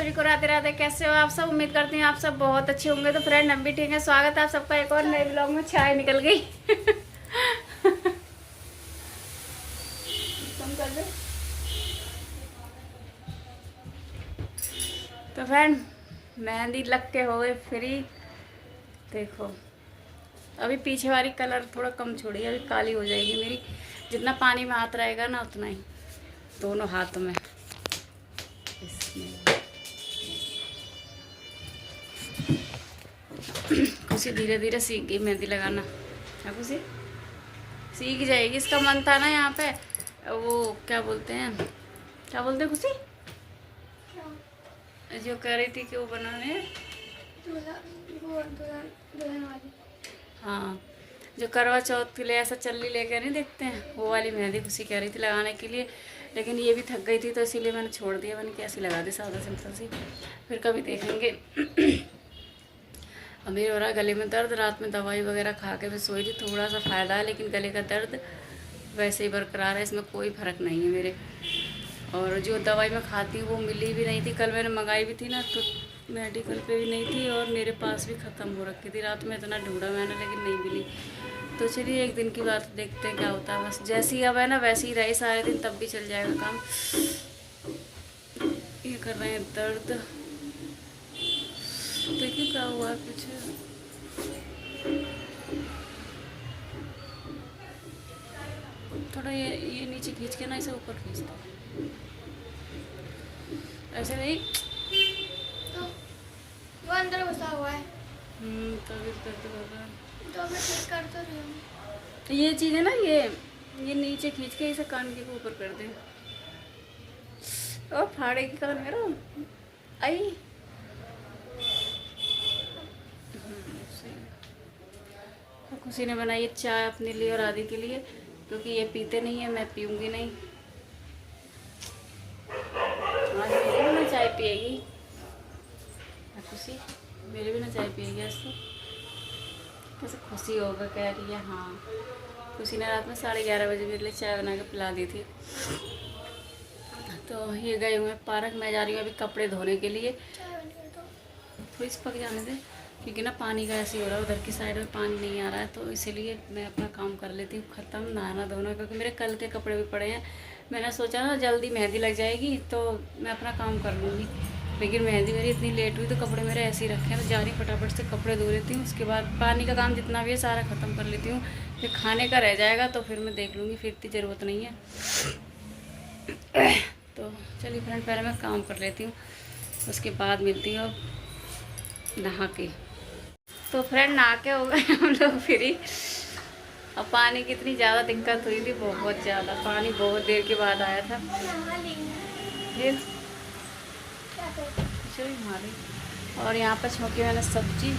सभी को राधे राधे। कैसे हो आप सब? उम्मीद करती हूँ आप सब बहुत अच्छे होंगे। तो फ्रेंड हम भी ठीक है। स्वागत है आप सबका एक और नए ब्लॉग में। चाय निकल गई तुम कर दो। तो फ्रेंड मेहंदी लग के हो गई फ्री। देखो अभी पीछे वाली कलर थोड़ा कम छोड़ी, अभी काली हो जाएगी मेरी। जितना पानी में हाथ रहेगा ना उतना ही दोनों हाथों में। खुशी धीरे धीरे सीख गई मेहंदी लगाना है। खुशी सीख जाएगी। इसका मन था ना यहाँ पे, वो क्या बोलते हैं खुशी, जो कह रही थी कि वो बनाने, हाँ जो करवा चौथ के लिए ऐसा चल्ली लेकर नहीं देखते हैं, वो वाली मेहंदी खुशी कह रही थी लगाने के लिए। लेकिन ये भी थक गई थी तो इसीलिए मैंने छोड़ दिया। मैंने कैसी लगा दी सादा सिंपल सी, फिर कभी देखेंगे। अभी हो रहा है गले में दर्द, रात में दवाई वगैरह खा के मैं सोई थी। थोड़ा सा फ़ायदा है लेकिन गले का दर्द वैसे ही बरकरार है, इसमें कोई फ़र्क नहीं है मेरे। और जो दवाई मैं खाती हूँ वो मिली भी नहीं थी। कल मैंने मंगाई भी थी ना तो मेडिकल पे भी नहीं थी और मेरे पास भी ख़त्म हो रखी थी। रात में इतना ढूंढा मैंने लेकिन नहीं मिली। तो चलिए एक दिन की बात, देखते हैं क्या होता है। बस जैसी अब है ना वैसे ही रही सारे दिन, तब भी चल जाएगा काम। ये कर रहे हैं दर्द, देखिए क्या हुआ कुछ। थोड़ा ये नीचे खींच के ना इसे ऊपर खींच दो, ऐसे नहीं तो वो अंदर घुसा हुआ है। तभी दर्द कर रहा है। तो मैं ठीक कर तो रही हूँ। तो ये चीज़ है ना, ये नीचे खींच के इसे कान के ऊपर कर दे। और फाड़े की कान मेरा आई। खुशी ने बनाई है चाय अपने लिए और आदि के लिए, क्योंकि ये पीते नहीं है, मैं पीऊँगी नहीं। आज मेरे भी ना चाय पिएगी खुशी, मेरे भी ना चाय पिएगी आज तो। कैसे खुशी होगा, कह रही है। हाँ खुशी ने रात में 11:30 बजे मेरे लिए चाय बना के पिला दी थी। तो ये गए हुए पार्क, मैं जा रही हूँ अभी कपड़े धोने के लिए। थोड़ी सी पक जाने दे, क्योंकि ना पानी का ऐसे हो रहा है, उधर की साइड में पानी नहीं आ रहा है। तो इसीलिए मैं अपना काम कर लेती हूँ ख़त्म, नहाना धोना, क्योंकि मेरे कल के कपड़े भी पड़े हैं। मैंने सोचा ना जल्दी मेहंदी लग जाएगी तो मैं अपना काम कर लूँगी, लेकिन मेहंदी मेरी इतनी लेट हुई तो कपड़े मेरे ऐसे ही रखे हैं। तो जा रही फटाफट से कपड़े धो लेती हूँ, उसके बाद पानी का काम जितना भी है सारा ख़त्म कर लेती हूँ। फिर खाने का रह जाएगा तो फिर मैं देख लूँगी, फिर इतनी ज़रूरत नहीं है। तो चलिए फ्रेंड पहले मैं काम कर लेती हूँ, उसके बाद मिलती हूँ नहा के। तो फ्रेंड नहा के हो गए हम लोग फ्री। अब पानी की इतनी ज़्यादा दिक्कत हुई थी, बहुत ज़्यादा पानी बहुत देर के बाद आया था। फिर और यहाँ पर छोंकी मैंने सब्जी,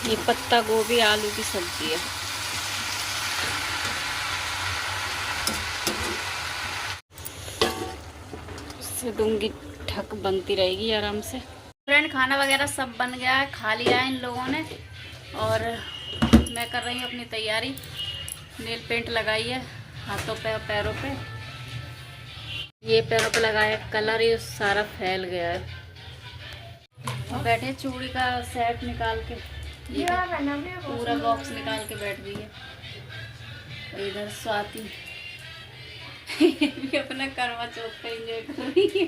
ये पत्ता गोभी आलू की सब्जी है। इससे दूंगी ढक, बनती रहेगी आराम से। फ्रेंड खाना वगैरह सब बन गया है, खा लिया है इन लोगों ने। और मैं कर रही हूँ अपनी तैयारी। नेल पेंट लगाई है हाथों पे और पैरों पे। ये पैरों पे लगाया कलर, ये सारा फैल गया है। और बैठे चूड़ी का सेट निकाल के, ये पूरा बॉक्स निकाल के बैठ गई है। और इधर स्वाति भी अपना करवा चौथ का एंजॉय कर रही है।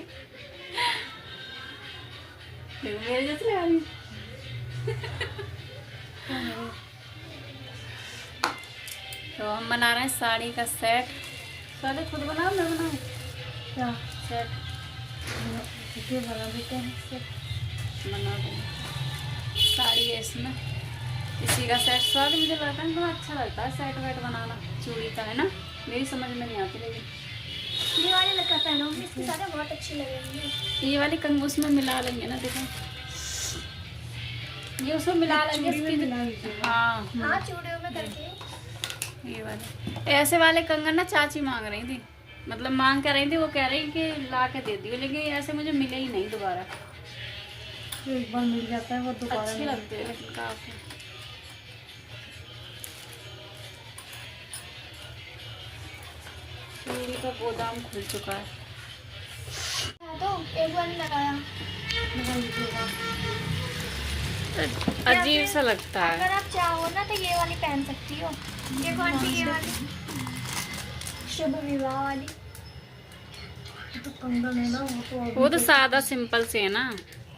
मेरे जैसे आ रही। तो हम बना रहे हैं साड़ी का सेट। साड़ी खुद बनाओ मैं बनाऊँ क्या? सेट बना देते हैं, सेट बना देंगे। साड़ी है इसमें, इसी का सेट। स्वाद मुझे लगता है बड़ा अच्छा लगता है सेट वेट बनाना चूड़ी का, है ना? मेरी समझ में नहीं आती, लेकिन ये वाली लगा पहनूंगी, इसकी साड़ी बहुत अच्छी लगेगी। ये वाली कंग उसमें मिला लेंगे ना, देखो ये उसमें मिला लेंगे इसकी। हाँ हाँ चूड़ियों में करके। ये वाले ऐसे वाले कंगन ना चाची मांग रही थी, मतलब मांग कर रही थी। वो कह रही कि ला के दे दियो, लेकिन ऐसे मुझे मिले ही नहीं दोबारा। एक बार मिल जाता है वो दोबारा अच्छे लगते हैं लेकिन काफी। चूड़ी का गोदाम खुल चुका है। तो एक बार नहीं लगाया। अजीब सा लगता है। अगर आप चाहो ना तो ये वाली पहन सकती हो। ये कौन सी, ये वाली शुभ विवाह वाली। तो कंगन है ना, वो तो सादा सिंपल से है ना,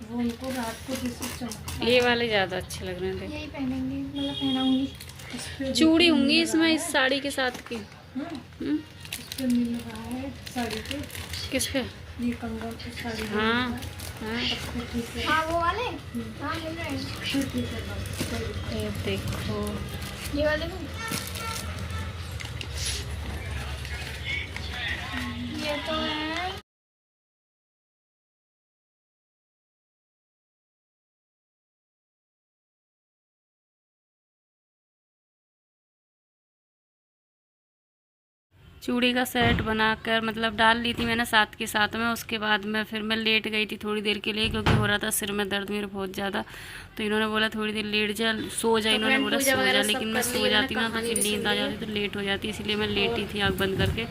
वो उनको रात को जैसे चमकता ये वाले ज्यादा अच्छे लग रहे थे। यही पहनेंगे, मतलब पहनाऊंगी। इस पे चूड़ी होंगी इसमें इस साड़ी के साथ की। इस पे मिल रहा है साड़ी पे, किस पे? ये कंगन की साड़ी पे हाँ मिल रहा हाँ, है। तो ठीक है, हाँ वो वाले, हाँ मिल रहे हैं। फिर ठीक है बस, चलिए। ये देखो ये वाले भी, ये तो है। चूड़ी का सेट बनाकर मतलब डाल ली थी मैंने साथ के साथ में। उसके बाद में फिर मैं लेट गई थी थोड़ी देर के लिए, क्योंकि हो रहा था सिर में दर्द मेरे बहुत ज़्यादा। तो इन्होंने बोला थोड़ी देर लेट जा, सो जा। इन्होंने बोला सो जा, लेकिन मैं सो जाती ना तो फिर नींद आ जाती तो लेट हो जाती, इसलिए मैं लेटी थी आँख बंद करके।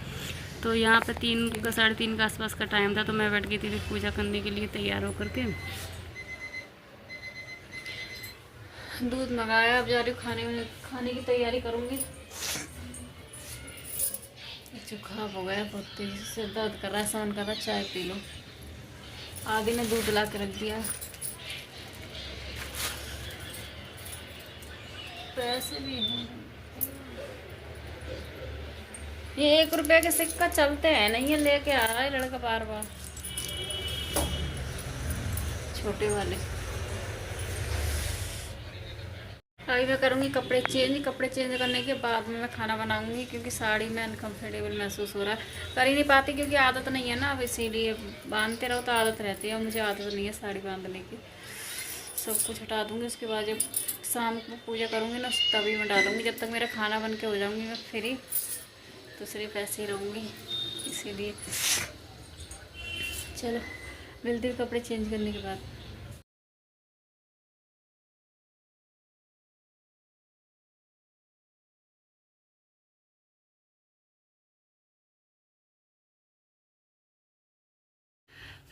तो यहाँ पे 3 का 3:30 का आसपास का टाइम था, तो मैं बैठ गई थी फिर पूजा करने के लिए तैयार होकर के। दूध मंगाया, अब जा रही हूँ खाने की तैयारी करूँगी। जुकाम हो गया बहुत तेजी से, दर्द कर रहा है, सहन कर रहा है, चाय पी लो। आदि ने दूध ला के रख दिया। पैसे भी हैं, ये 1 रुपये के सिक्का चलते हैं नहीं, ये लेके आ रहा है लड़का बार बार, छोटे वाले। अभी मैं करूँगी कपड़े चेंज करने के बाद में मैं खाना बनाऊँगी, क्योंकि साड़ी में अनकम्फर्टेबल महसूस हो रहा है। कर ही नहीं पाती क्योंकि आदत नहीं है ना, अब इसीलिए बांधते रहो तो आदत रहती है, और मुझे आदत नहीं है साड़ी बांधने की। सब कुछ हटा दूँगी, उसके बाद जब शाम को पूजा करूँगी ना तभी मैं डालूँगी। जब तक मेरा खाना बन के हो जाऊँगी मैं फ्री, तो सिर्फ ऐसे ही रहूँगी, इसीलिए। चलो मिलती हूँ कपड़े चेंज करने के बाद।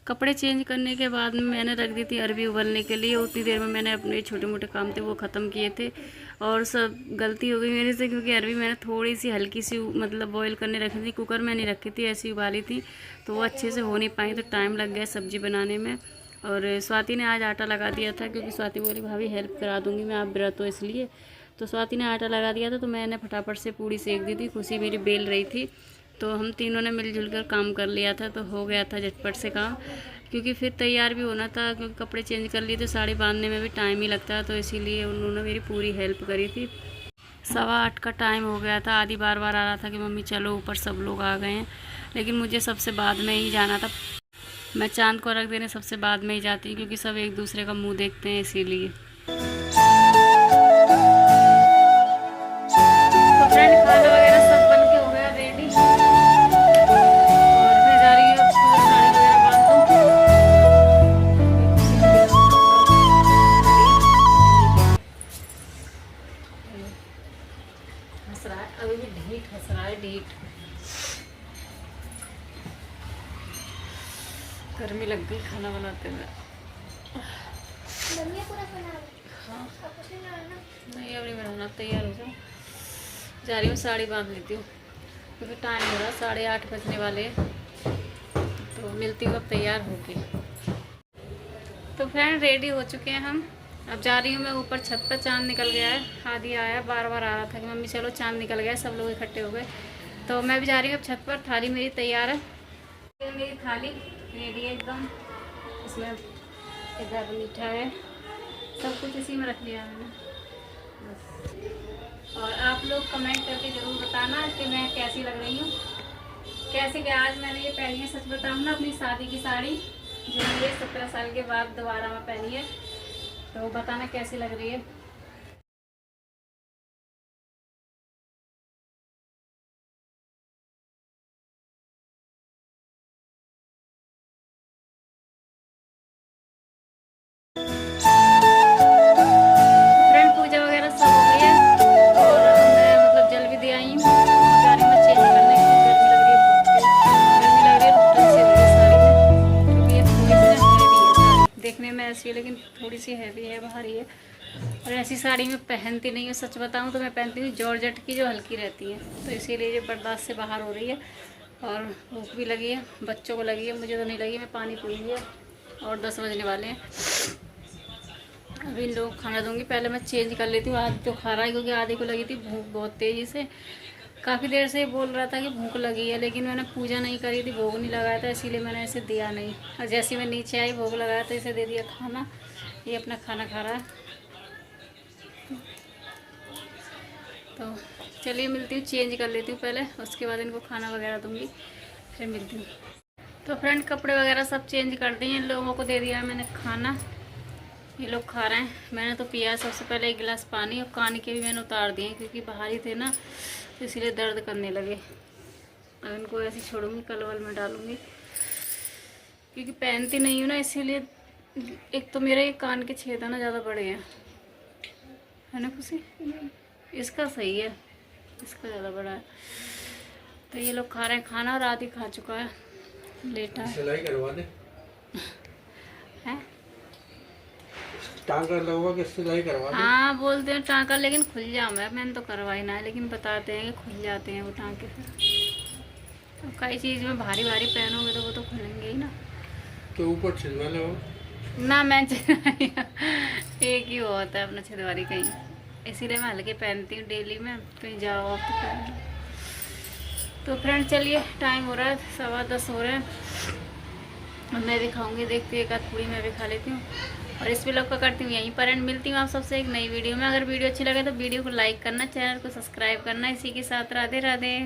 कपड़े चेंज करने के बाद में मैंने रख दी थी अरबी उबलने के लिए। उतनी देर में मैंने अपने छोटे मोटे काम थे वो ख़त्म किए थे, और सब गलती हो गई मेरे से, क्योंकि अरबी मैंने थोड़ी सी हल्की सी मतलब बॉईल करने रखी थी, कुकर में नहीं रखी थी, ऐसी उबाली थी, तो वो अच्छे से हो नहीं पाई, तो टाइम लग गया सब्ज़ी बनाने में। और स्वाति ने आज आटा लगा दिया था, क्योंकि स्वाति बोली भाभी हेल्प करा दूँगी मैं, आप व्रत हो इसलिए। तो स्वाति ने आटा लगा दिया था, तो मैंने फटाफट से पूड़ी सेक दी थी, खुशी मेरी बेल रही थी, तो हम तीनों ने मिलजुल कर काम कर लिया था, तो हो गया था झटपट से काम। क्योंकि फिर तैयार भी होना था, क्योंकि कपड़े चेंज कर लिए तो साड़ी बांधने में भी टाइम ही लगता है, तो इसीलिए उन्होंने मेरी पूरी हेल्प करी थी। 7:15 का टाइम हो गया था। आदि बार बार आ रहा था कि मम्मी चलो ऊपर, सब लोग आ गए हैं, लेकिन मुझे सबसे बाद में ही जाना था। मैं चांद को रख देने सबसे बाद में ही जाती हूँ, क्योंकि सब एक दूसरे का मुँह देखते हैं, इसीलिए। तो फ्रेंड खाना वगैरह सब बन के हो गया रेडी, और मैं जा रही हूँ अब साड़ी वगैरह बांध दूँ। हंस रहा है अभी भी, ढीठ हंस रहा है, ढीठ। गर्मी लग गई खाना बनाते हुए। बढ़िया पूरा बना लो। हाँ अब कुछ नहीं बनाना। नहीं, अब नहीं बनाना, तैयार हो जाओ। जा रही हूँ साड़ी बांध लेती हूँ, क्योंकि टाइम हो रहा है, 8:30 बजने वाले हैं। तो मिलती हूँ अब तैयार होके। तो फ्रेंड रेडी हो चुके हैं हम, अब जा रही हूँ मैं ऊपर छत पर। चांद निकल गया है, आदि आया बार बार आ रहा था कि मम्मी चलो चांद निकल गया है, सब लोग इकट्ठे हो गए। तो मैं भी जा रही हूँ अब छत पर। थाली मेरी तैयार है, मेरी थाली रेडी है एकदम। इसमें इधर मीठा है, सब कुछ इसी में रख लिया मैंने बस। और आप लोग कमेंट करके ज़रूर बताना कि मैं कैसी लग रही हूँ, कैसे कि आज मैंने ये पहनी है। सच बताऊँ ना, अपनी शादी की साड़ी जो ये 17 साल के बाद दोबारा मैं पहनी है, तो बताना कैसी लग रही है। फ्रेंड पूजा वगैरह सब हो गई है, और मैं मतलब जल भी दे आई हूँ। जा रही हूँ मैं चेंज करने, क्योंकि गर्मी लग रही है बहुत तेज। गर्मी लग रही है, ठंड सी हो रही है साड़ी में, क्योंकि ये थोड़ी सी हैवी है साड़ी। लेकिन थोड़ी सी हैवी है, भारी है। और ऐसी साड़ी मैं पहनती नहीं हूँ, सच बताऊँ तो मैं पहनती हूँ जॉर्जेट की जो हल्की रहती है, तो इसीलिए ये बर्दाश्त से बाहर हो रही है। और भूख भी लगी है, बच्चों को लगी है, मुझे तो नहीं लगी। मैं पानी पी लिया और 10 बजने वाले हैं। अभी इन लोग खाना दूँगी, पहले मैं चेंज कर लेती हूँ। आधी तो खा रहा है क्योंकि आधी को लगी थी भूख बहुत तेज़ी से। काफ़ी देर से बोल रहा था कि भूख लगी है, लेकिन मैंने पूजा नहीं करी थी, भोग नहीं लगाया था, इसीलिए मैंने इसे दिया नहीं। और जैसे मैं नीचे आई भोग लगाया तो इसे दे दिया खाना। ये अपना खाना खा रहा है। तो चलिए मिलती हूँ, चेंज कर लेती हूँ पहले, उसके बाद इनको खाना वगैरह दूँगी, फिर मिलती हूँ। तो फ्रेंड कपड़े वगैरह सब चेंज कर दिए, इन लोगों को दे दिया मैंने खाना, ये लोग खा रहे हैं। मैंने तो पिया सबसे पहले 1 गिलास पानी, और कान के भी मैंने उतार दिए क्योंकि बाहर ही थे ना, तो इसीलिए दर्द करने लगे। अब इनको ऐसे छोड़ूंगी, कलवल में डालूंगी क्योंकि पहनती नहीं हूँ ना, इसीलिए। एक तो मेरे कान के छेद है ना ज़्यादा बड़े हैं, है ना खुशी? इसका सही है, इसका ज़्यादा बड़ा है। तो ये लोग खा रहे हैं खाना, और आधी खा चुका है, लेटा है। सिलाई करवा दे, हैं? टांका लगवा के सिलाई करवा दे। हाँ बोलते हैं टाँका, लेकिन खुल जाऊँ मैंने तो करवाई ना है, लेकिन बताते हैं कि खुल जाते हैं वो टाँके फिर। अब कई चीज़ में भारी भारी पहनोगे तो वो तो खुलेंगे ही ना। तो ऊपर छिलवा लो ना मैं एक ही होता है अपना छिदवारी कहीं, इसीलिए मैं हल्के पहनती हूँ डेली में, कहीं जाओ आप तो पहन लो। तो फ्रेंड चलिए, टाइम हो रहा है, 10:15 हो रहे हैं। मैं भी खाऊंगी, देखती हूँ एक आध पूड़ी मैं भी खा लेती हूँ, और इस व्लॉग का करती हूँ यहीं पर एंड। मिलती हूँ आप सबसे एक नई वीडियो में। अगर वीडियो अच्छी लगे तो वीडियो को लाइक करना, चैनल को सब्सक्राइब करना। इसी के साथ राधे राधे।